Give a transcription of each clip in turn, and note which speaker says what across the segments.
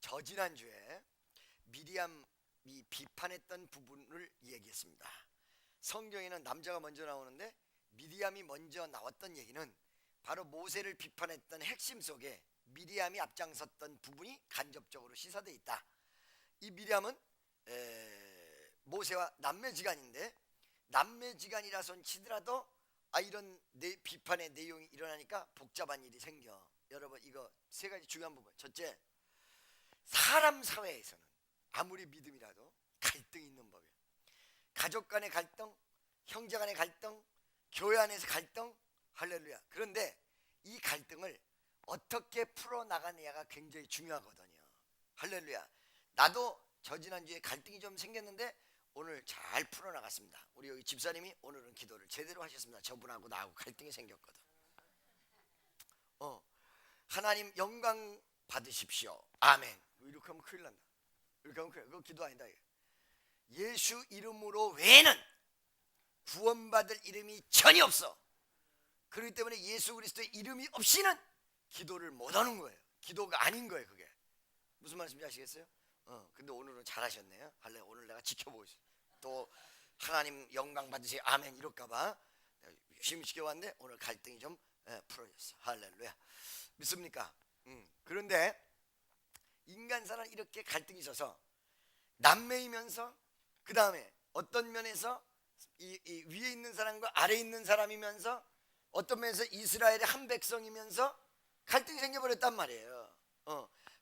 Speaker 1: 저지난주에 미리암이 비판했던 부분을 얘기했습니다. 성경에는 남자가 먼저 나오는데 미리암이 먼저 나왔던 얘기는 바로 모세를 비판했던 핵심 속에 미리암이 앞장섰던 부분이 간접적으로 시사되어 있다. 이 미리암은 모세와 남매지간인데, 남매지간이라손 치더라도 이런 비판의 내용이 일어나니까 복잡한 일이 생겨. 여러분, 이거 세 가지 중요한 부분. 첫째, 사람 사회에서는 아무리 믿음이라도 갈등이 있는 법이에요. 가족 간의 갈등, 형제 간의 갈등, 교회 안에서 갈등, 할렐루야. 그런데 이 갈등을 어떻게 풀어나가느냐가 굉장히 중요하거든요. 할렐루야. 나도 저지난주에 갈등이 좀 생겼는데 오늘 잘 풀어나갔습니다. 우리 여기 집사님이 오늘은 기도를 제대로 하셨습니다. 저분하고 나하고 갈등이 생겼거든. 하나님 영광 받으십시오. 아멘. 이렇게 하면 큰일 난다. 이렇게 하면 큰일 난다. 그거 기도 아니다. 예수 이름으로 외에는 구원받을 이름이 전혀 없어. 그렇기 때문에 예수 그리스도의 이름이 없이는 기도를 못하는 거예요. 기도가 아닌 거예요. 그게 무슨 말씀인지 아시겠어요? 근데 오늘은 잘하셨네요. 할래. 오늘 내가 지켜보고 있어요. 또 하나님 영광 받으세요. 아멘 이럴까봐 열심히 지켜봤는데 오늘 갈등이 좀 풀어졌어. 할렐루야. 믿습니까? 그런데 인간사는 이렇게 갈등이 있어서 남매이면서 그 다음에 어떤 면에서 이 위에 있는 사람과 아래에 있는 사람이면서 어떤 면에서 이스라엘의 한 백성이면서 갈등이 생겨버렸단 말이에요.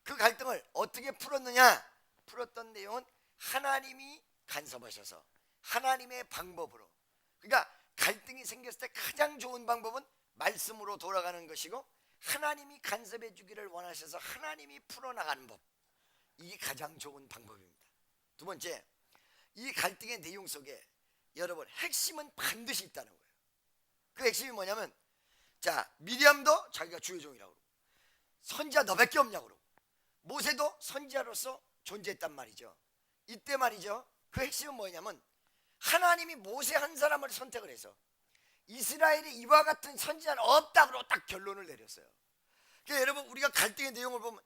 Speaker 1: 그 갈등을 어떻게 풀었느냐? 풀었던 내용은 하나님이 간섭하셔서 하나님의 방법으로. 그러니까 갈등이 생겼을 때 가장 좋은 방법은 말씀으로 돌아가는 것이고, 하나님이 간섭해 주기를 원하셔서 하나님이 풀어나가는 법, 이게 가장 좋은 방법입니다. 두 번째, 이 갈등의 내용 속에 여러분 핵심은 반드시 있다는 거예요. 그 핵심이 뭐냐면, 자, 미리암도 자기가 주의 종이라고 그러고, 선지자 너밖에 없냐고 그러고, 모세도 선지자로서 존재했단 말이죠. 이때 말이죠, 그 핵심은 뭐냐면 하나님이 모세 한 사람을 선택을 해서 이스라엘이 이와 같은 선지자는 없다고 딱 결론을 내렸어요. 그러니까 여러분, 우리가 갈등의 내용을 보면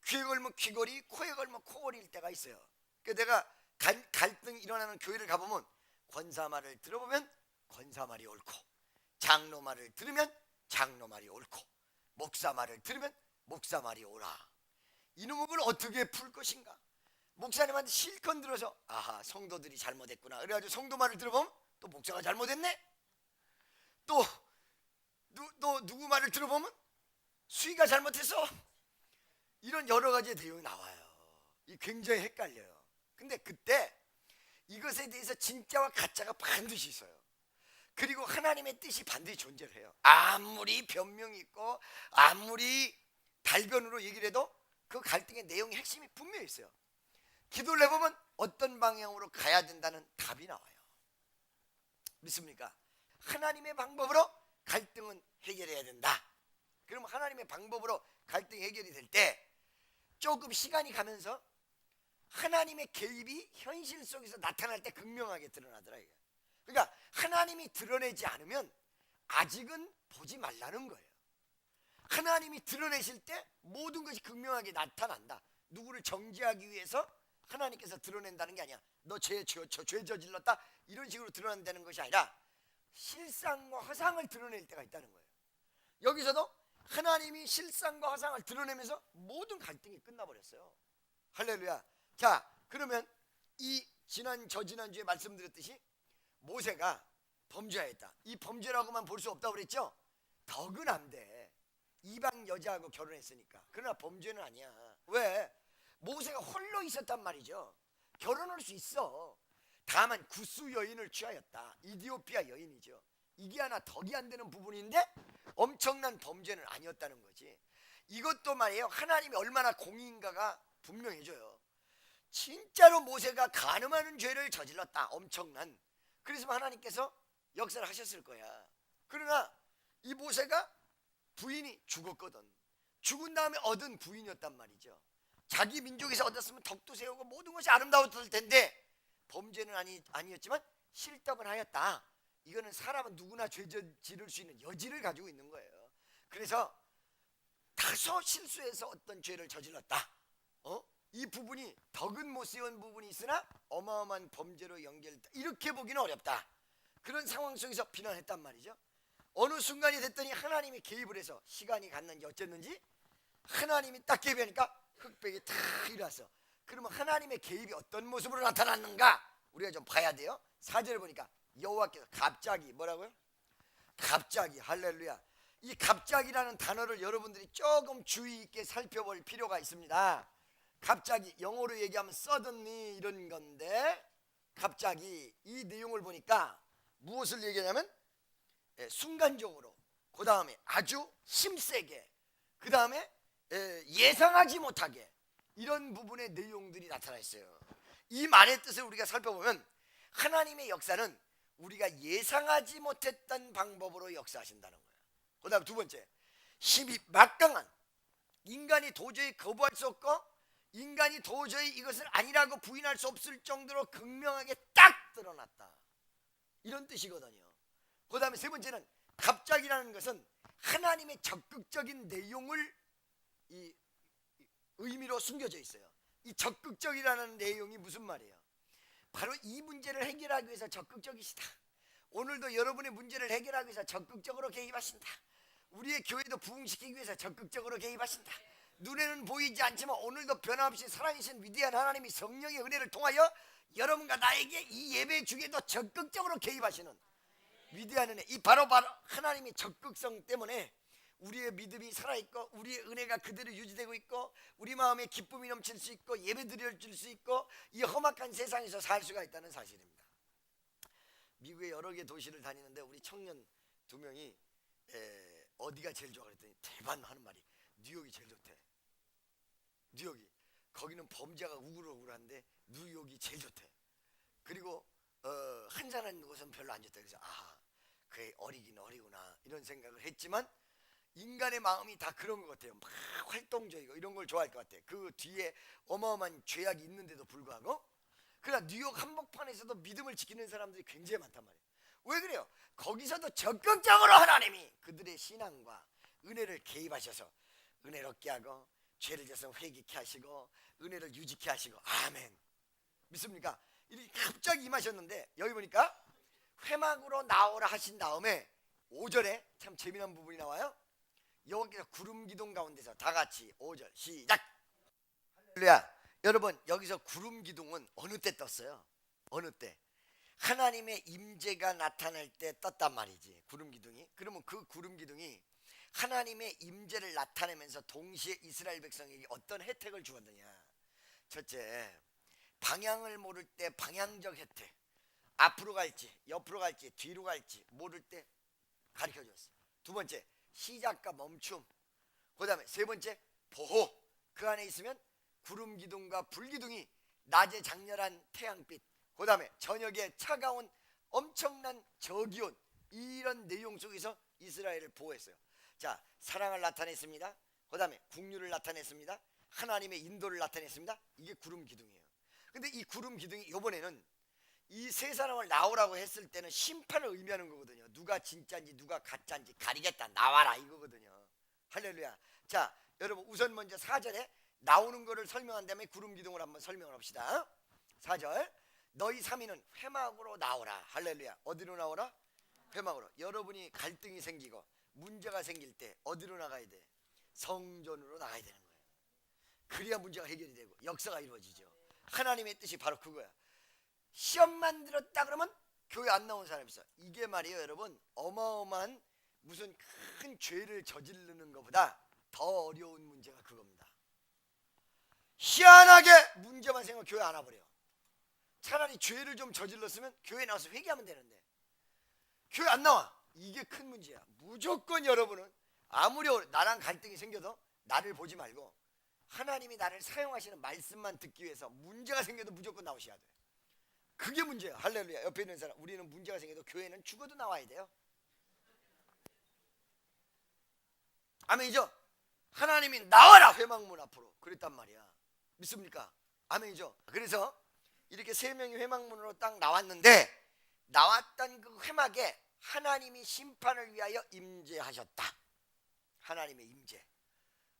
Speaker 1: 귀에 걸면 귀걸이, 코에 걸면 코걸이일 때가 있어요. 그러니까 내가 갈등이 일어나는 교회를 가보면 권사 말을 들어보면 권사 말이 옳고, 장로 말을 들으면 장로 말이 옳고, 목사 말을 들으면 목사 말이 옳아. 이놈을 어떻게 풀 것인가? 목사님한테 실컷 들어서 아하, 성도들이 잘못했구나. 그래가지고 성도 말을 들어보면 또 목사가 잘못했네. 또 누구 말을 들어보면 수희가 잘못했어. 이런 여러 가지의 내용이 나와요. 이 굉장히 헷갈려요. 근데 그때 이것에 대해서 진짜와 가짜가 반드시 있어요. 그리고 하나님의 뜻이 반드시 존재를 해요. 아무리 변명이 있고 아무리 달변으로 얘기를 해도 그 갈등의 내용의 핵심이 분명히 있어요. 기도를 해보면 어떤 방향으로 가야 된다는 답이 나와요. 믿습니까? 하나님의 방법으로 갈등은 해결해야 된다. 그럼 하나님의 방법으로 갈등이 해결이 될 때 조금 시간이 가면서 하나님의 개입이 현실 속에서 나타날 때 극명하게 드러나더라. 그러니까 하나님이 드러내지 않으면 아직은 보지 말라는 거예요. 하나님이 드러내실 때 모든 것이 극명하게 나타난다. 누구를 정죄하기 위해서 하나님께서 드러낸다는 게 아니야. 너 죄 저질렀다 이런 식으로 드러난다는 것이 아니라 실상과 허상을 드러낼 때가 있다는 거예요. 여기서도 하나님이 실상과 허상을 드러내면서 모든 갈등이 끝나버렸어요. 할렐루야. 자, 그러면 이 저지난주에 말씀드렸듯이 모세가 범죄하였다. 이 범죄라고만 볼 수 없다고 그랬죠. 덕은 안 돼. 이방 여자하고 결혼했으니까. 그러나 범죄는 아니야. 왜? 모세가 홀로 있었단 말이죠. 결혼할 수 있어. 다만 구스 여인을 취하였다. 이디오피아 여인이죠. 이게 하나 덕이 안 되는 부분인데 엄청난 범죄는 아니었다는 거지. 이것도 말이에요, 하나님이 얼마나 공의인가가 분명해져요. 진짜로 모세가 간음하는 죄를 저질렀다. 엄청난. 그래서 하나님께서 역사를 하셨을 거야. 그러나 이 모세가 부인이 죽었거든. 죽은 다음에 얻은 부인이었단 말이죠. 자기 민족에서 얻었으면 덕도 세우고 모든 것이 아름다웠을 텐데 범죄는 아니었지만 실덕을 하였다. 이거는 사람은 누구나 죄 지를 수 있는 여지를 가지고 있는 거예요. 그래서 다소 실수해서 어떤 죄를 저질렀다. 이 부분이 덕은 못 세운 부분이 있으나 어마어마한 범죄로 연결됐다. 이렇게 보기는 어렵다. 그런 상황 속에서 비난했단 말이죠. 어느 순간이 됐더니 하나님이 개입을 해서 시간이 갔는지 어쨌는지 하나님이 딱 개입하니까 흑백이 탁 일어났어. 그러면 하나님의 개입이 어떤 모습으로 나타났는가 우리가 좀 봐야 돼요. 4절을 보니까 여호와께서 갑자기 뭐라고요? 갑자기. 할렐루야. 이 갑자기라는 단어를 여러분들이 조금 주의 있게 살펴볼 필요가 있습니다. 갑자기 영어로 얘기하면 suddenly 이런 건데 갑자기 이 내용을 보니까 무엇을 얘기하냐면 순간적으로, 그 다음에 아주 힘세게, 그 다음에 예상하지 못하게 이런 부분의 내용들이 나타나 있어요. 이 말의 뜻을 우리가 살펴보면 하나님의 역사는 우리가 예상하지 못했던 방법으로 역사하신다는 거예요. 그 다음 두 번째, 힘이 막강한, 인간이 도저히 거부할 수 없고 인간이 도저히 이것을 아니라고 부인할 수 없을 정도로 극명하게 딱 드러났다, 이런 뜻이거든요. 그 다음에 세 번째는 갑자기라는 것은 하나님의 적극적인 내용을 이 의미로 숨겨져 있어요. 이 적극적이라는 내용이 무슨 말이에요? 바로 이 문제를 해결하기 위해서 적극적이시다. 오늘도 여러분의 문제를 해결하기 위해서 적극적으로 개입하신다. 우리의 교회도 부흥시키기 위해서 적극적으로 개입하신다. 눈에는 보이지 않지만 오늘도 변함없이 살아계신 위대한 하나님이 성령의 은혜를 통하여 여러분과 나에게 이 예배 중에도 적극적으로 개입하시는 위대한 은혜, 이 바로 하나님의 적극성 때문에 우리의 믿음이 살아있고 우리의 은혜가 그대로 유지되고 있고 우리 마음에 기쁨이 넘칠 수 있고 예배드릴 수 있고 이 험악한 세상에서 살 수가 있다는 사실입니다. 미국의 여러 개 도시를 다니는데 우리 청년 2명이 어디가 제일 좋아 그랬더니 대반 하는 말이 뉴욕이 제일 좋대. 뉴욕이, 거기는 범죄가 우글우글한데 뉴욕이 제일 좋대. 그리고 한잔한 곳은 별로 안 좋대. 그래서 그게 어리긴 어리구나 이런 생각을 했지만 인간의 마음이 다 그런 것 같아요. 막 활동적이고 이런 걸 좋아할 것 같아. 그 뒤에 어마어마한 죄악이 있는데도 불구하고. 그러나 뉴욕 한복판에서도 믿음을 지키는 사람들이 굉장히 많단 말이에요. 왜 그래요? 거기서도 적극적으로 하나님이 그들의 신앙과 은혜를 개입하셔서 은혜롭게 하고 죄를 져서 회개케 하시고 은혜를 유지케 하시고. 아멘. 믿습니까? 이렇게 갑자기 임하셨는데 여기 보니까 회막으로 나오라 하신 다음에 5절에 참 재미난 부분이 나와요. 여호와께서 구름 기둥 가운데서 다 같이 5절 시작. 할렐루야. 여러분, 여기서 구름 기둥은 어느 때 떴어요? 어느 때? 하나님의 임재가 나타날 때 떴단 말이지, 구름 기둥이. 그러면 그 구름 기둥이 하나님의 임재를 나타내면서 동시에 이스라엘 백성에게 어떤 혜택을 주었느냐. 첫째, 방향을 모를 때 방향적 혜택, 앞으로 갈지 옆으로 갈지 뒤로 갈지 모를 때 가르쳐 줬어요. 두 번째, 시작과 멈춤. 그 다음에 세 번째, 보호. 그 안에 있으면 구름 기둥과 불 기둥이 낮에 장렬한 태양빛, 그 다음에 저녁에 차가운 엄청난 저기온, 이런 내용 속에서 이스라엘을 보호했어요. 자, 사랑을 나타냈습니다. 그 다음에 국류를 나타냈습니다. 하나님의 인도를 나타냈습니다. 이게 구름 기둥이에요. 근데 이 구름 기둥이 이번에는 이 세 사람을 나오라고 했을 때는 심판을 의미하는 거거든요. 누가 진짜인지 누가 가짜인지 가리겠다, 나와라, 이거거든요. 할렐루야. 자, 여러분, 우선 먼저 4절에 나오는 거를 설명한 다음에 구름 기둥을 한번 설명을 합시다. 4절, 너희 3인은 회막으로 나오라. 할렐루야. 어디로 나오라? 회막으로. 여러분이 갈등이 생기고 문제가 생길 때 어디로 나가야 돼? 성전으로 나가야 되는 거예요. 그래야 문제가 해결이 되고 역사가 이루어지죠. 하나님의 뜻이 바로 그거야. 시험만 들었다 그러면 교회 안 나온 사람이 있어. 이게 말이에요, 여러분, 어마어마한 무슨 큰 죄를 저지르는 것보다 더 어려운 문제가 그겁니다. 희한하게 문제만 생기면 교회 안 와버려. 차라리 죄를 좀 저질렀으면 교회 나와서 회개하면 되는데 교회 안 나와. 이게 큰 문제야. 무조건 여러분은 아무리 나랑 갈등이 생겨도 나를 보지 말고 하나님이 나를 사용하시는 말씀만 듣기 위해서 문제가 생겨도 무조건 나오셔야 돼. 그게 문제야. 할렐루야. 옆에 있는 사람, 우리는 문제가 생겨도 교회는 죽어도 나와야 돼요. 아멘이죠? 하나님이 나와라, 회막문 앞으로 그랬단 말이야. 믿습니까? 아멘이죠? 그래서 이렇게 3명이 회막문으로 딱 나왔는데, 나왔던 그 회막에 하나님이 심판을 위하여 임재하셨다. 하나님의 임재.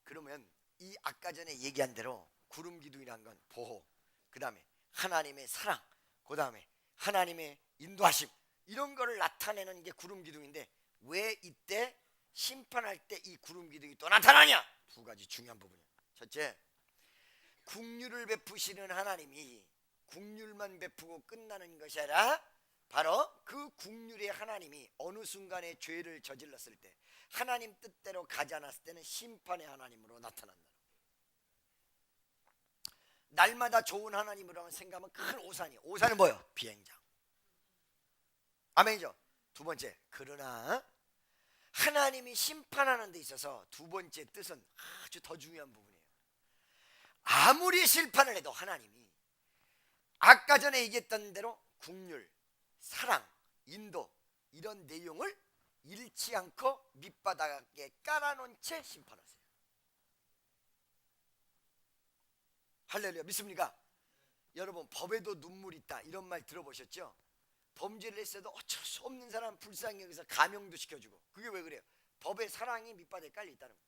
Speaker 1: 그러면 이 아까 전에 얘기한 대로 구름 기둥이란 건 보호, 그 다음에 하나님의 사랑, 그 다음에 하나님의 인도하심, 이런 거를 나타내는 게 구름 기둥인데, 왜 이때 심판할 때 이 구름 기둥이 또 나타나냐? 두 가지 중요한 부분이에요. 첫째, 긍휼을 베푸시는 하나님이 긍휼만 베푸고 끝나는 것이 아니라 바로 그 긍휼의 하나님이 어느 순간에 죄를 저질렀을 때, 하나님 뜻대로 가지 않았을 때는 심판의 하나님으로 나타난다. 날마다 좋은 하나님으로 생각하면 큰 오산이에요. 오산은 뭐예요? 비행장. 아멘이죠. 두 번째, 그러나 하나님이 심판하는 데 있어서 두 번째 뜻은 아주 더 중요한 부분이에요. 아무리 심판을 해도 하나님이 아까 전에 얘기했던 대로 긍휼, 사랑, 인도, 이런 내용을 잃지 않고 밑바닥에 깔아놓은 채 심판하세요. 할렐루야. 믿습니까? 여러분, 법에도 눈물이 있다, 이런 말 들어보셨죠? 범죄를 했어도 어쩔 수 없는 사람 불쌍히 여기서 감형도 시켜주고. 그게 왜 그래요? 법의 사랑이 밑바닥에 깔려 있다는 거예요.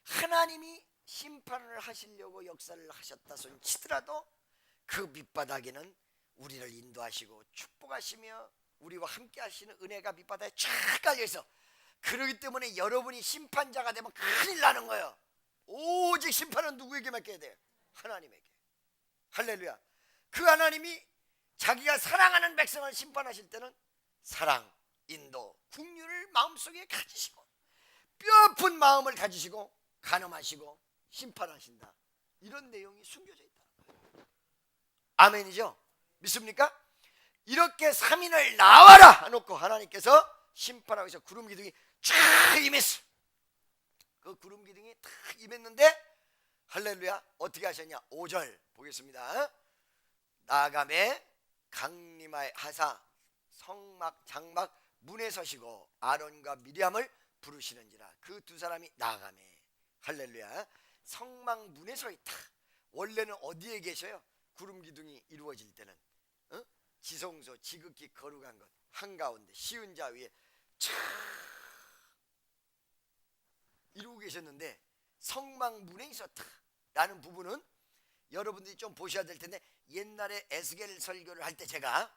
Speaker 1: 하나님이 심판을 하시려고 역사를 하셨다 손 치더라도 그 밑바닥에는 우리를 인도하시고 축복하시며 우리와 함께 하시는 은혜가 밑바닥에 쫙 깔려있어. 그러기 때문에 여러분이 심판자가 되면 큰일 나는 거예요. 오직 심판은 누구에게 맡겨야 돼요? 하나님에게. 할렐루야. 그 하나님이 자기가 사랑하는 백성을 심판하실 때는 사랑, 인도, 긍휼을 마음속에 가지시고 뼈아픈 마음을 가지시고 간음하시고 심판하신다, 이런 내용이 숨겨져 있다. 아멘이죠? 믿습니까? 이렇게 3인을 나와라 해놓고 하나님께서 심판하고 있어. 구름 기둥이 쫙 임했어. 그 구름 기둥이 탁 임했는데 할렐루야, 어떻게 하셨냐? 5절 보겠습니다. 나아가매 강림하사 성막 장막 문에 서시고 아론과 미리암을 부르시는지라. 그 두 사람이 나아가매, 할렐루야, 성막 문에 서 있다. 원래는 어디에 계셔요? 구름 기둥이 이루어질 때는 지성소, 지극히 거룩한 것 한가운데 쉬운 자 위에 촥 이루고 계셨는데 성막 문에 있었다 라는 부분은 여러분들이 좀 보셔야 될 텐데, 옛날에 에스겔 설교를 할 때 제가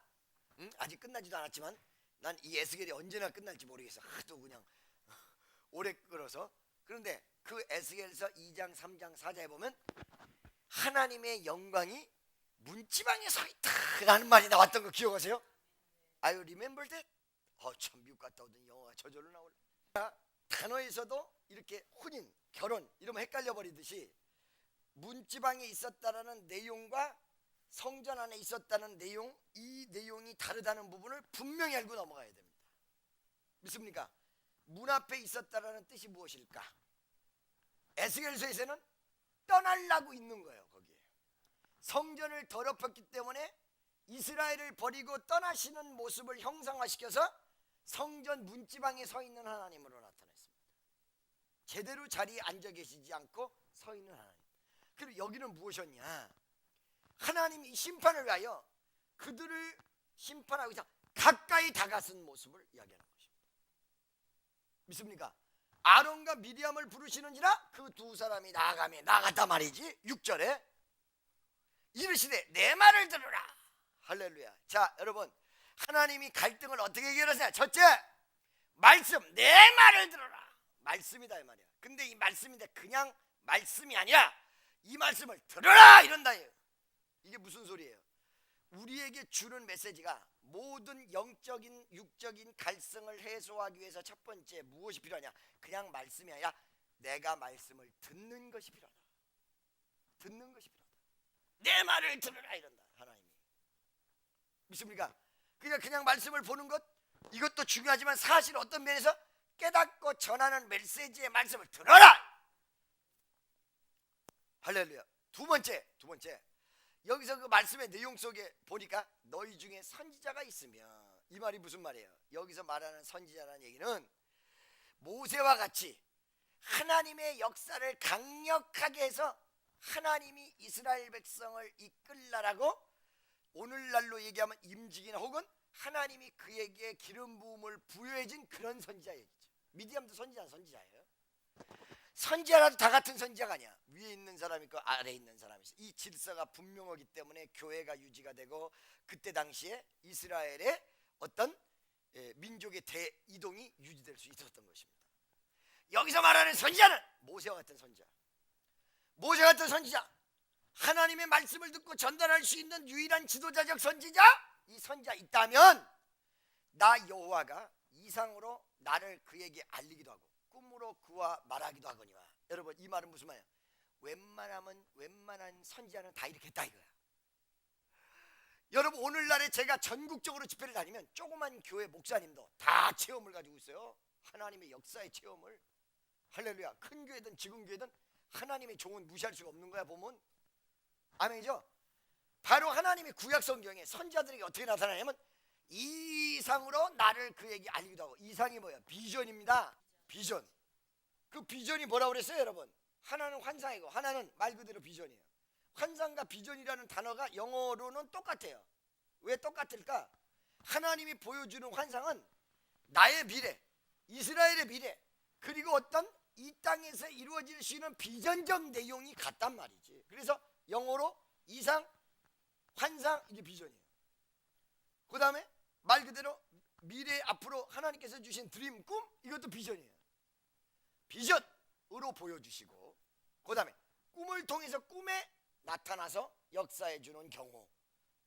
Speaker 1: 아직 끝나지도 않았지만 난 이 에스겔이 언제나 끝날지 모르겠어. 하도 그냥 오래 끌어서. 그런데 그 에스겔서 2장 3장 4장에 보면 하나님의 영광이 문지방에 서 있다 라는 말이 나왔던 거 기억하세요? Are you remember that? 참 미국 갔다 오던 영어가 저절로 나올라. 단어에서도 이렇게 혼인, 결혼 이러면 헷갈려 버리듯이 문지방에 있었다라는 내용과 성전 안에 있었다는 내용, 이 내용이 다르다는 부분을 분명히 알고 넘어가야 됩니다. 믿습니까? 문 앞에 있었다라는 뜻이 무엇일까? 에스겔서에서는 떠나려고 있는 거예요. 거기에 성전을 더럽혔기 때문에 이스라엘을 버리고 떠나시는 모습을 형상화시켜서 성전 문지방에 서 있는 하나님으로 나타냈습니다. 제대로 자리에 앉아 계시지 않고 서 있는 하나님. 그리고 여기는 무엇이었냐? 하나님이 심판을 위하여 그들을 심판하기 위해서 가까이 다가선 모습을 이야기하는 것입니다. 믿습니까? 아론과 미리암을 부르시는지라 그 두 사람이 나갔다 말이지. 6절에 이르시되 내 말을 들으라. 할렐루야. 자, 여러분, 하나님이 갈등을 어떻게 해결하세요? 첫째, 말씀, 내 말을 들어라. 말씀이다 이 말이야. 근데 이 말씀인데 그냥 말씀이 아니라 이 말씀을 들어라 이런다. 이게 무슨 소리예요? 우리에게 주는 메시지가 모든 영적인 육적인 갈등을 해소하기 위해서 첫 번째 무엇이 필요하냐? 그냥 말씀이 아니라 내가 말씀을 듣는 것이 필요하다. 듣는 것이 필요하다. 내 말을 들으라 이런다 하나님이. 믿습니까? 그냥 말씀을 보는 것, 이것도 중요하지만 사실 어떤 면에서 깨닫고 전하는 메시지의 말씀을 들어라. 할렐루야. 두 번째 여기서 그 말씀의 내용 속에 보니까 너희 중에 선지자가 있으면, 이 말이 무슨 말이에요? 여기서 말하는 선지자라는 얘기는 모세와 같이 하나님의 역사를 강력하게 해서 하나님이 이스라엘 백성을 이끌라라고 오늘날로 얘기하면 임직이나 혹은 하나님이 그에게 기름 부음을 부여해준 그런 선지자 얘기죠. 미디암도 선지자예요. 선지자라도 다 같은 선지자가 아니야. 위에 있는 사람이 있고 아래에 있는 사람이 있어. 이 질서가 분명하기 때문에 교회가 유지가 되고 그때 당시에 이스라엘의 어떤 민족의 대이동이 유지될 수 있었던 것입니다. 여기서 말하는 선지자는 모세와 같은 선지자, 모세 같은 선지자, 하나님의 말씀을 듣고 전달할 수 있는 유일한 지도자적 선지자, 이 선지자 있다면 나 여호와가 이상으로 나를 그에게 알리기도 하고 꿈으로 그와 말하기도 하거니와. 여러분 이 말은 무슨 말이야? 웬만한 선지자는 다 이렇게 했다 이거야. 여러분 오늘날에 제가 전국적으로 집회를 다니면 조그만 교회 목사님도 다 체험을 가지고 있어요. 하나님의 역사의 체험을. 할렐루야. 큰 교회든 지금 교회든 하나님의 종은 무시할 수가 없는 거야 보면. 아멘이죠? 바로 하나님의 구약 성경에 선지자들에게 어떻게 나타나냐면 이상으로 나를 그에게 알리기도 하고. 이상이 뭐야? 비전입니다. 비전. 그 비전이 뭐라고 그랬어요 여러분? 하나는 환상이고 하나는 말 그대로 비전이에요. 환상과 비전이라는 단어가 영어로는 똑같아요. 왜 똑같을까? 하나님이 보여주는 환상은 나의 미래, 이스라엘의 미래, 그리고 어떤 이 땅에서 이루어질 수 있는 비전적 내용이 같단 말이지. 그래서 영어로 이상, 환상, 이게 비전이에요. 그 다음에 말 그대로 미래 앞으로 하나님께서 주신 드림, 꿈, 이것도 비전이에요. 비전으로 보여주시고, 그 다음에 꿈을 통해서 꿈에 나타나서 역사해 주는 경우,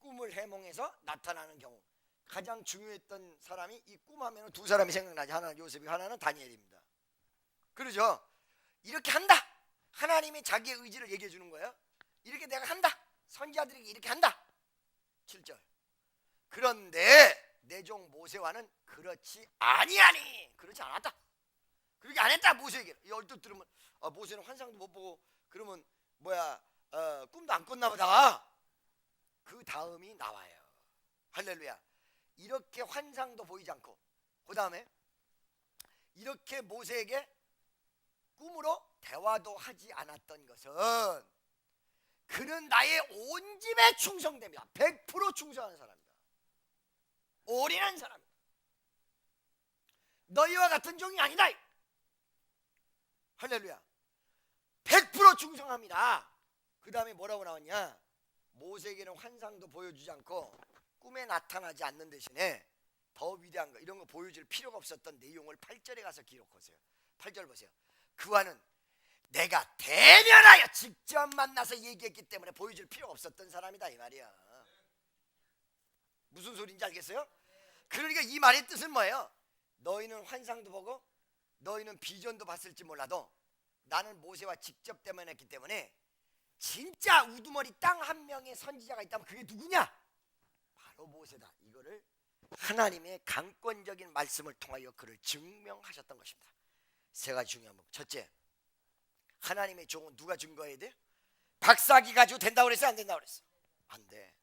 Speaker 1: 꿈을 해몽해서 나타나는 경우. 가장 중요했던 사람이 이 꿈하면 두 사람이 생각나지. 하나는 요셉이고 하나는 다니엘입니다. 그러죠? 이렇게 한다. 하나님이 자기의 의지를 얘기해 주는 거예요. 이렇게 내가 한다. 선지자들에게 이렇게 한다. 7절. 그런데 내 종 모세와는 그렇지 아니하니. 그렇지 않았다. 그렇게 안 했다. 모세에게. 얼핏 들으면 모세는 환상도 못 보고 그러면 꿈도 안 꿨나 보다. 그 다음이 나와요. 할렐루야. 이렇게 환상도 보이지 않고 그 다음에 이렇게 모세에게 꿈으로 대화도 하지 않았던 것은 그는 나의 온 집에 충성됩니다. 100% 충성하는 사람이다. 올인한 사람이다. 너희와 같은 종이 아니다. 할렐루야. 100% 충성합니다. 그 다음에 뭐라고 나왔냐? 모세에게는 환상도 보여주지 않고 꿈에 나타나지 않는 대신에 더 위대한 거 이런 거 보여줄 필요가 없었던 내용을 8절에 가서 기록하세요. 8절 보세요. 그와는 내가 대면하여 직접 만나서 얘기했기 때문에 보여줄 필요가 없었던 사람이다 이 말이야. 무슨 소리인지 알겠어요? 그러니까 이 말의 뜻은 뭐예요? 너희는 환상도 보고 너희는 비전도 봤을지 몰라도 나는 모세와 직접 대면했기 때문에 진짜 우두머리 땅 한 명의 선지자가 있다면 그게 누구냐? 바로 모세다. 이거를 하나님의 강권적인 말씀을 통하여 그를 증명하셨던 것입니다. 세 가지 중요한 법. 첫째, 하나님의 종은 누가 증거해야 돼? 박사기 가지고 된다고 그랬어? 안 된다고 그랬어? 안 돼.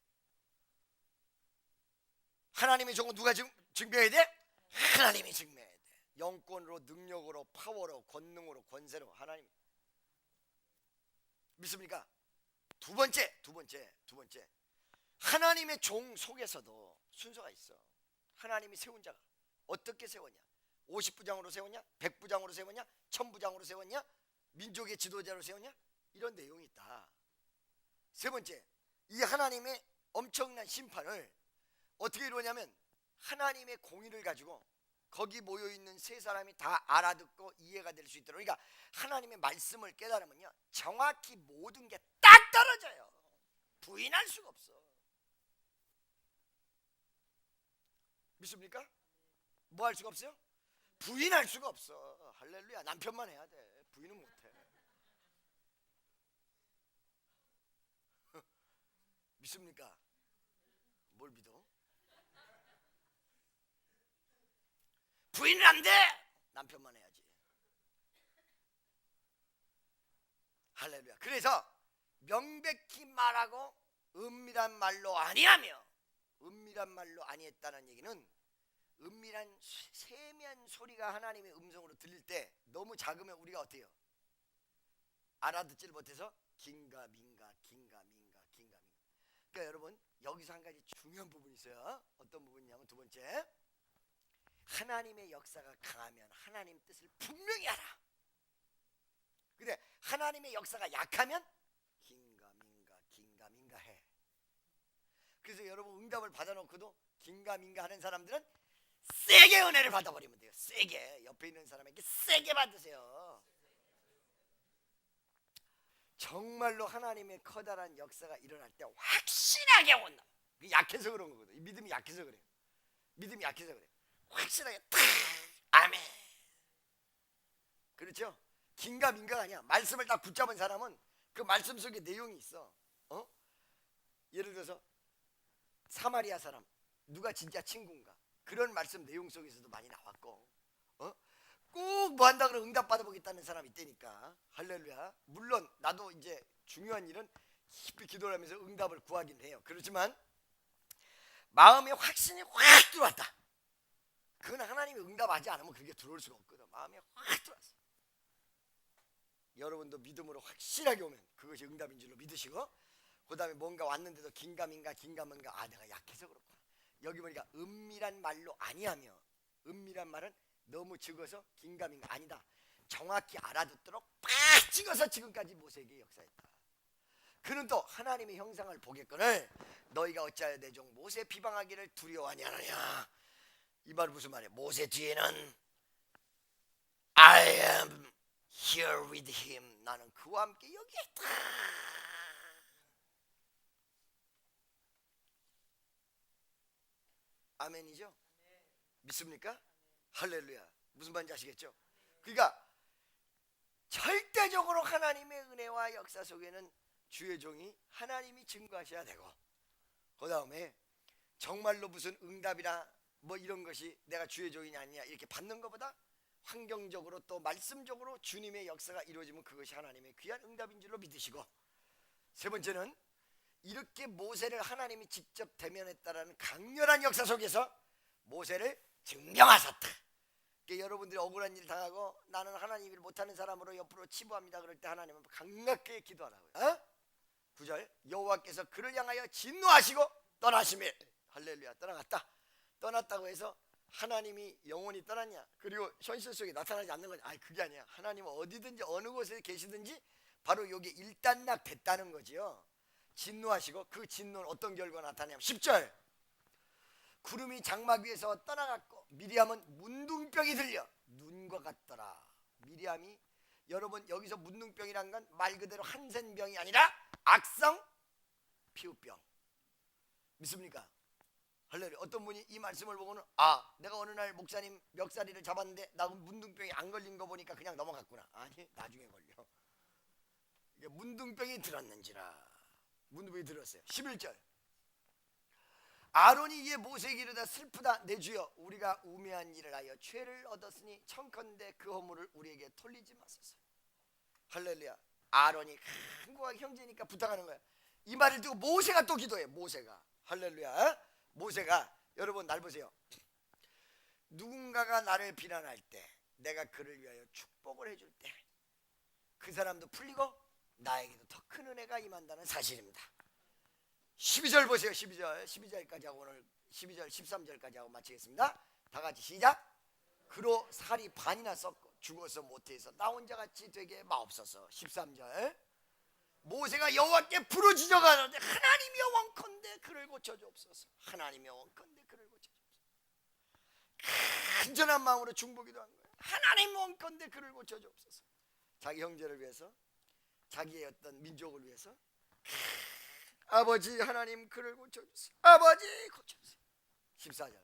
Speaker 1: 하나님의 종은 누가 증명해야 돼? 하나님이 증명해야 돼. 영권으로, 능력으로, 파워로, 권능으로, 권세로. 하나님 믿습니까? 두 번째 하나님의 종 속에서도 순서가 있어. 하나님이 세운 자가 어떻게 세웠냐? 50부장으로 세웠냐? 100부장으로 세웠냐? 1000부장으로 세웠냐? 민족의 지도자로 세웠냐? 이런 내용이 있다. 세 번째, 이 하나님의 엄청난 심판을 어떻게 이루냐면 하나님의 공의를 가지고 거기 모여있는 세 사람이 다 알아듣고 이해가 될 수 있도록. 그러니까 하나님의 말씀을 깨달으면요 정확히 모든 게 딱 떨어져요. 부인할 수가 없어. 믿습니까? 뭐 할 수가 없어요? 부인할 수가 없어. 할렐루야. 남편만 해야 돼. 부인은 못해. 믿습니까? 뭘 믿어? 부인은 안 돼. 남편만 해야지. 할렐루야. 그래서 명백히 말하고 은밀한 말로 아니하며, 은밀한 말로 아니했다는 얘기는 은밀한 세미한 소리가 하나님의 음성으로 들릴 때 너무 작으면 우리가 어때요? 알아듣지를 못해서 긴가 민가 긴가 민가 긴가 민가. 그러니까 여러분 여기서 한 가지 중요한 부분이 있어요. 어떤 부분이냐면 두 번째, 하나님의 역사가 강하면 하나님 뜻을 분명히 알아. 하나님의 역사가 약하면 긴가민가 해. 그래서 여러분 응답을 받아놓고도 긴가민가 하는 사람들은 세게 은혜를 받아버리면 돼요. 세게. 옆에 있는 사람에게 세게 받으세요. 정말로 하나님의 커다란 역사가 일어날 때 확실하게 온다. 약해서 그런 거거든. 믿음이 약해서 그래요. 믿음이 약해서 그래요. 확실하게 탁. 아멘. 그렇죠? 긴가민가가 아니야. 말씀을 다 붙잡은 사람은 그 말씀 속에 내용이 있어. 예를 들어서 사마리아 사람 누가 진짜 친구인가, 그런 말씀 내용 속에서도 많이 나왔고, 꼭 뭐 한다 그러면 응답 받아보겠다는 사람이 있다니까. 할렐루야. 물론 나도 이제 중요한 일은 깊이 기도를 하면서 응답을 구하긴 해요. 그렇지만 마음에 확신이 확 들어왔다, 그건 하나님이 응답하지 않으면 그게 들어올 수가 없거든. 마음에 확 들어왔어. 여러분도 믿음으로 확실하게 오면 그것이 응답인 줄로 믿으시고, 그 다음에 뭔가 왔는데도 긴가민가 내가 약해서 그렇구나. 여기 보니까 은밀한 말로 아니하며, 은밀한 말은 너무 적어서 긴가민가 아니다, 정확히 알아듣도록 팍 찍어서 지금까지 모세에게 역사했다. 그는 또 하나님의 형상을 보겠거늘 너희가 어찌하여 내 종 모세 비방하기를 두려워하냐 하느냐. 이 말은 무슨 말이에요? 모세 뒤에는 I am here with him, 나는 그와 함께 여기 있다. 아멘이죠? 믿습니까? 할렐루야. 무슨 말인지 아시겠죠? 그러니까 절대적으로 하나님의 은혜와 역사 속에는 주의 종이 하나님이 증거하셔야 되고, 그 다음에 정말로 무슨 응답이나 뭐 이런 것이 내가 주의 종이냐 아니냐 이렇게 받는 것보다 환경적으로 또 말씀적으로 주님의 역사가 이루어지면 그것이 하나님의 귀한 응답인 줄로 믿으시고, 세 번째는 이렇게 모세를 하나님이 직접 대면했다라는 강렬한 역사 속에서 모세를 증명하셨다. 그러니까 여러분들이 억울한 일 당하고 나는 하나님 일 못하는 사람으로 옆으로 치부합니다 그럴 때 하나님은 강력하게 기도하라고요. 9절 여호와께서 그를 향하여 진노하시고 떠나시매. 할렐루야. 떠났다고 해서 하나님이 영원히 떠났냐, 그리고 현실 속에 나타나지 않는 거냐? 아니 그게 아니야. 하나님은 어디든지 어느 곳에 계시든지 바로 여기 일단락 됐다는 거지요. 진노하시고, 그 진노는 어떤 결과가 나타나냐면 10절 구름이 장막 위에서 떠나갔고 미리암은 문둥병이 들려 눈과 같더라. 미리암이, 여러분 여기서 문둥병이란 건 말 그대로 한센병이 아니라 악성 피부병. 믿습니까? 할렐루야. 어떤 분이 이 말씀을 보고는 내가 어느 날 목사님 멱살이를 잡았는데 나 문둥병이 안 걸린 거 보니까 그냥 넘어갔구나. 아니 나중에 걸려. 이게 문둥병이 들었는지라. 문둥병이 들었어요. 11절 아론이 이에 모세에게 이르다 슬프다 내 주여, 우리가 우매한 일을 하여 죄를 얻었으니 청컨대 그 허물을 우리에게 돌리지 마소서. 할렐루야. 아론이 한국과 형제니까 부탁하는 거야. 이 말을 듣고 모세가 또 기도해. 모세가. 할렐루야. 모세가, 여러분 날 보세요. 누군가가 나를 비난할 때, 내가 그를 위하여 축복을 해줄 때 그 사람도 풀리고 나에게도 더 큰 은혜가 임한다는 사실입니다. 12절 보세요. 12절까지 하고 오늘 12절 13절까지 하고 마치겠습니다. 다 같이 시작. 그로 살이 반이나 썩고 죽어서 모태에서 나 혼자 같이 되게 마옵소서. 13절 모세가 여호와께 부르짖어 가는데 하나님이여 원컨대 그를 고쳐주옵소서. 하나님이여 원컨대 그를 고쳐주옵소서. 간절한 마음으로 중보기도 한 거예요. 하나님 원컨대 그를 고쳐주옵소서. 자기 형제를 위해서, 자기의 어떤 민족을 위해서, 아버지 하나님 그를 고쳐주세요. 아버지 고쳐주세요. 14절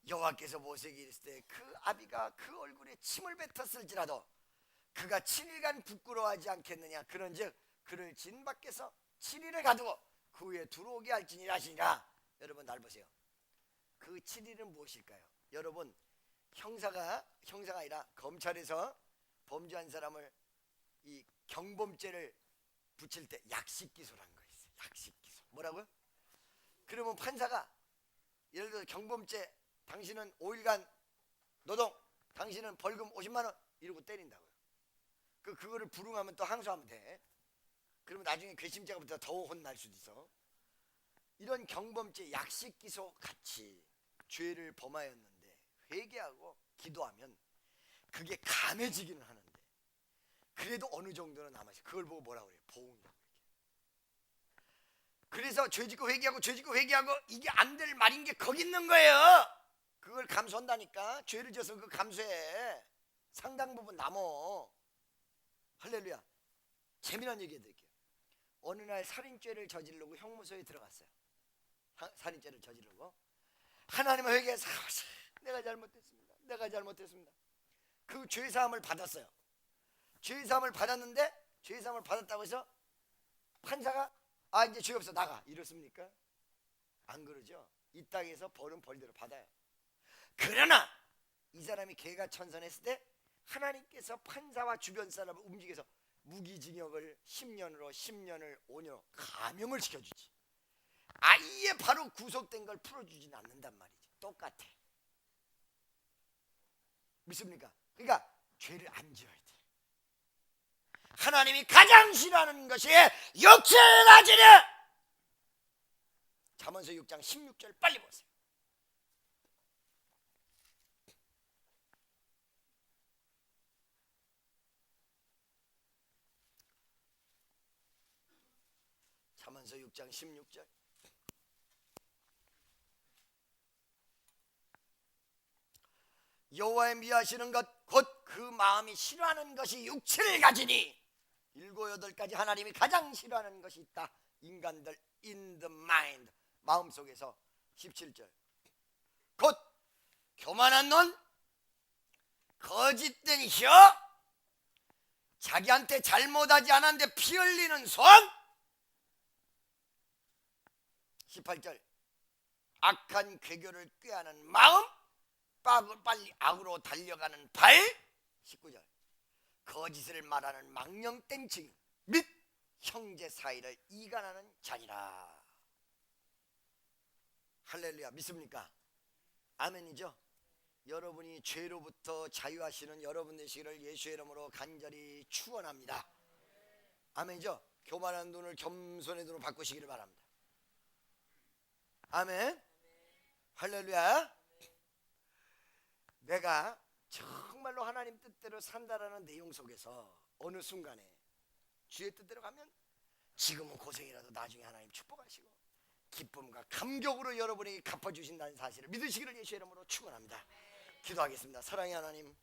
Speaker 1: 여호와께서 모세에게 이르실 때 그 아비가 그 얼굴에 침을 뱉었을지라도 그가 7일간 부끄러워하지 않겠느냐. 그런즉 그를 진 밖에서 7일을 가두고 그 후에 들어오게 할지니라 하시니라. 여러분 날 보세요. 그 7일은 무엇일까요? 여러분 형사가 아니라 검찰에서 범죄한 사람을 이 경범죄를 붙일 때 약식기소라는 거 있어요. 약식기소. 뭐라고요? 그러면 판사가 예를 들어 경범죄 당신은 5일간 노동, 당신은 벌금 50만 원 이러고 때린다고요. 그거를 불응하면 또 항소하면 돼. 그러면 나중에 괘씸죄가 붙어 더 혼날 수도 있어. 이런 경범죄 약식기소 같이 죄를 범하였는데 회개하고 기도하면 그게 감해지기는 하는데 그래도 어느 정도는 남아있어요. 그걸 보고 뭐라고 그래요? 보응이라고. 그래서 죄짓고 회개하고 죄짓고 회개하고 이게 안 될 말인 게 거기 있는 거예요. 그걸 감수한다니까. 죄를 져서 그 감수해. 상당 부분 남어. 할렐루야. 재미난 얘기 해드릴게요. 어느 날 살인죄를 저지르고 형무소에 들어갔어요. 살인죄를 저지르고 하나님을 회개해서 내가 잘못했습니다. 내가 잘못했습니다. 그 죄사함을 받았어요. 죄사함을 받았는데 죄사함을 받았다고 해서 판사가 이제 죄 없어 나가 이렇습니까? 안 그러죠. 이 땅에서 벌은 벌대로 받아요. 그러나 이 사람이 개가천선했을 때 하나님께서 판사와 주변 사람을 움직여서 무기징역을 10년으로 10년을 5년으로 감형을 시켜주지. 아예 바로 구속된 걸 풀어주진 않는단 말이지. 똑같아. 믿습니까? 그러니까 죄를 안 지어야 돼. 하나님이 가장 싫어하는 것이 육체를 가지는. 잠언서 6장 16절 빨리 보세요. 잠언서 6장 16절. 여호와의 미워하시는 것 곧 그 마음이 싫어하는 것이 육체를 가지니. 7, 8가지 하나님이 가장 싫어하는 것이 있다. 인간들 in the mind, 마음속에서. 17절. 곧 교만한 눈, 거짓된 혀, 자기한테 잘못하지 않았는데 피 흘리는 손. 18절. 악한 괴교를 꾀하는 마음, 빨리 악으로 달려가는 발. 19절. 거짓을 말하는 망령된 증인 및 형제 사이를 이간하는 자니라. 할렐루야. 믿습니까? 아멘이죠. 여러분이 죄로부터 자유하시는 여러분 되시기를 예수의 이름으로 간절히 축원합니다. 아멘이죠. 교만한 눈을 겸손의 눈으로 바꾸시기를 바랍니다. 아멘. 할렐루야. 내가 정말로 하나님 뜻대로 산다라는 내용 속에서 어느 순간에 주의 뜻대로 가면 지금은 고생이라도 나중에 하나님 축복하시고 기쁨과 감격으로 여러분에게 갚아주신다는 사실을 믿으시기를 예수의 이름으로 축원합니다. 기도하겠습니다. 사랑의 하나님,